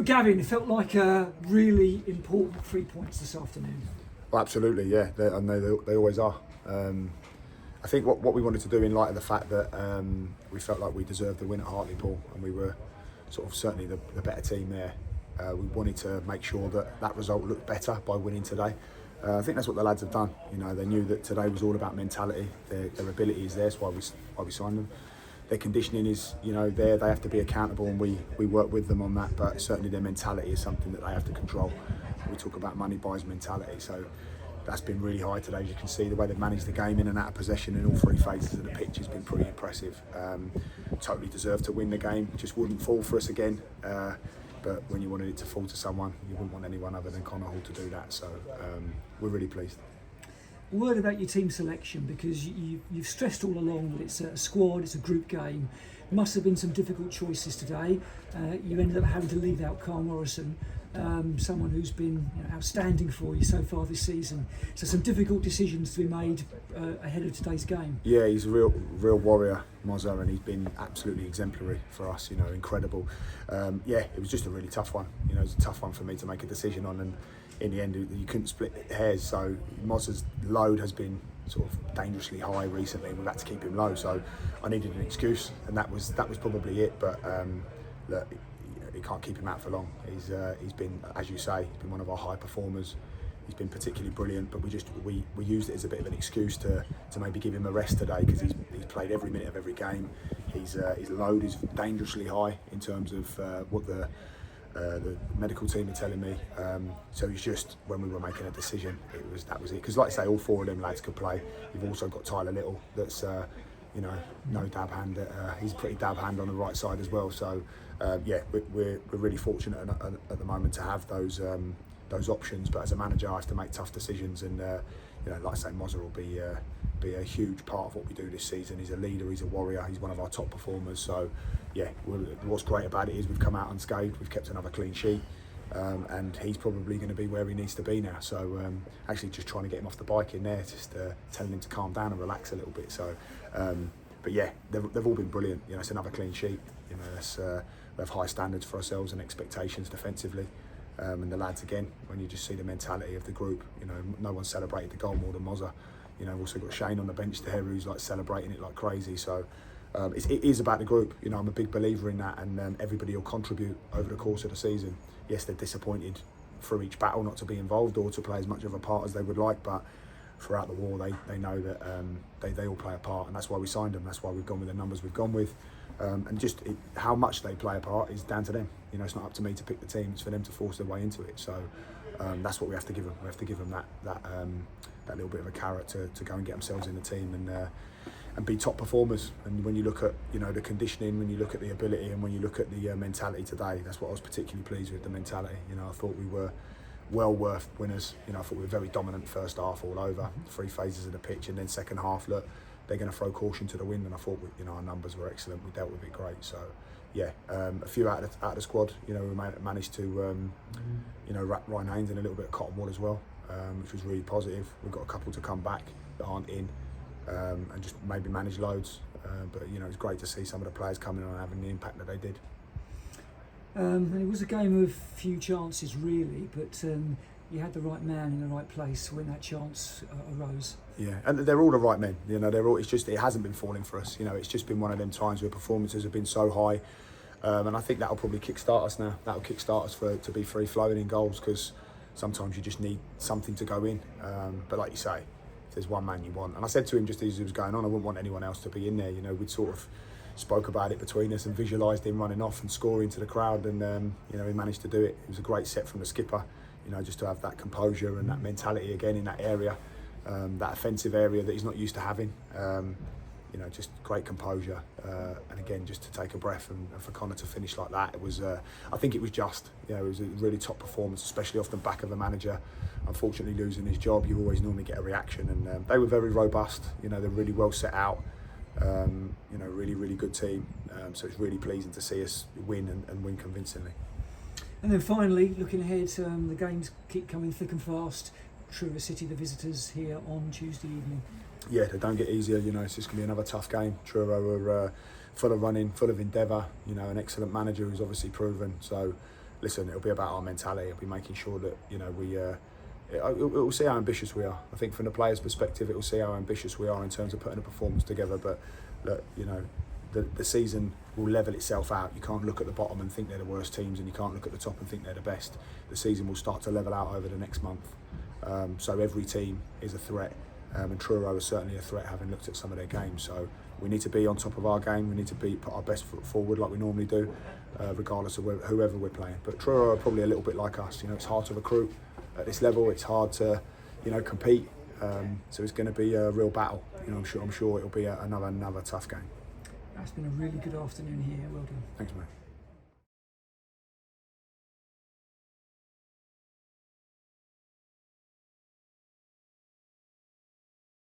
Gavin, it felt like a really important 3 points this afternoon. Well, absolutely, yeah. I know they always are. I think what we wanted to do, in light of the fact that we felt like we deserved the win at Hartlepool and we were sort of certainly the better team there, we wanted to make sure that result looked better by winning today. I think that's what the lads have done. You know, they knew that today was all about mentality. Their ability is there, that's why we signed them. Their conditioning is, there. They have to be accountable, and we work with them on that. But certainly their mentality is something that they have to control. We talk about money buys mentality, so that's been really high today. As you can see, the way they've managed the game in and out of possession in all three phases of the pitch has been pretty impressive. Totally deserved to win the game. Just wouldn't fall for us again. But when you wanted it to fall to someone, you wouldn't want anyone other than Connor Hall to do that. So we're really pleased. A word about your team selection, because you've stressed all along that it's a squad, it's a group game. There must have been some difficult choices today. You ended up having to leave out Carl Morrison, someone who's been outstanding for you so far this season. So some difficult decisions to be made ahead of today's game. Yeah, he's a real warrior, Mozza, and he's been absolutely exemplary for us. Incredible. It was just a really tough one. It was a tough one for me to make a decision on, and in the end you couldn't split hairs. So Mozza's load has been sort of dangerously high recently, and we've had to keep him low. So I needed an excuse, and that was probably it. But look, you can't keep him out for long. He's been, as you say, he's been one of our high performers. He's been particularly brilliant, but we used it as a bit of an excuse to maybe give him a rest today, because he's played every minute of every game. His load is dangerously high in terms of what the medical team are telling me. So it's just, when we were making a decision, that was it. Because like I say, all four of them lads could play. You've also got Tyler Little, that's no dab hand. He's a pretty dab hand on the right side as well. So we're really fortunate at the moment to have those options. But as a manager, I have to make tough decisions, and like I say, Mozza will be a huge part of what we do this season. He's a leader, he's a warrior, he's one of our top performers. So what's great about it is we've come out unscathed, we've kept another clean sheet, and he's probably going to be where he needs to be now. So actually just trying to get him off the bike in there, just telling him to calm down and relax a little bit. So but yeah, they've all been brilliant. It's another clean sheet. We have high standards for ourselves and expectations defensively. And the lads, again, when you just see the mentality of the group, no one celebrated the goal more than Mozza. We've also got Shane on the bench there, who's like celebrating it like crazy. So it is about the group. I'm a big believer in that, and everybody will contribute over the course of the season. Yes, they're disappointed through each battle not to be involved or to play as much of a part as they would like, but throughout the war they know that they all play a part, and that's why we signed them. That's why we've gone with the numbers we've gone with. And just how much they play a part is down to them. It's not up to me to pick the team. It's for them to force their way into it. So that's what we have to give them. We have to give them that little bit of a carrot to go and get themselves in the team and be top performers. And when you look at the conditioning, when you look at the ability, and when you look at the mentality today, that's what I was particularly pleased with, the mentality. I thought we were well worth winners. I thought we were very dominant first half all over, three phases of the pitch, and then second half, look, they're going to throw caution to the wind, and I thought our numbers were excellent. We dealt with it great. So a few out of the squad. We managed to wrap Ryan Haynes in a little bit of cotton wool as well, which was really positive. We've got a couple to come back that aren't in, and just maybe manage loads. But it's great to see some of the players coming on and having the impact that they did. And it was a game of few chances really, but you had the right man in the right place when that chance arose. Yeah, and they're all the right men. They're all. It's just it hasn't been falling for us. It's just been one of them times where performances have been so high, and I think that'll probably kickstart us now. That'll kickstart us to be free flowing in goals, because sometimes you just need something to go in. But like you say, if there's one man you want, and I said to him just as it was going on, I wouldn't want anyone else to be in there. We'd sort of spoke about it between us and visualised him running off and scoring to the crowd, and he managed to do it. It was a great set from the skipper. Just to have that composure and that mentality again in that area, that offensive area that he's not used to having. Just great composure, and again, just to take a breath, and for Connor to finish like that, it was. I think it was just. It was a really top performance, especially off the back of a manager unfortunately losing his job. You always normally get a reaction, and they were very robust. They're really well set out. Really good team. So it's really pleasing to see us win and win convincingly. And then finally, looking ahead, the games keep coming thick and fast. Truro City, the visitors, here on Tuesday evening. Yeah, they don't get easier. It's just going to be another tough game. Truro are full of running, full of endeavour. An excellent manager who's obviously proven. So listen, it'll be about our mentality. It'll be making sure that, you know, it will see how ambitious we are. I think from the players' perspective, it will see how ambitious we are in terms of putting a performance together. But look, you know, the season will level itself out. You can't look at the bottom and think they're the worst teams, and you can't look at the top and think they're the best. The season will start to level out over the next month. So every team is a threat, and Truro is certainly a threat, having looked at some of their games. So we need to be on top of our game. We need to put our best foot forward like we normally do, regardless of whoever we're playing. But Truro are probably a little bit like us. You know, it's hard to recruit at this level. It's hard to, you know, compete. So it's going to be a real battle. You know, I'm sure it'll be another tough game. That's been a really good afternoon here. Well done. Thanks, mate.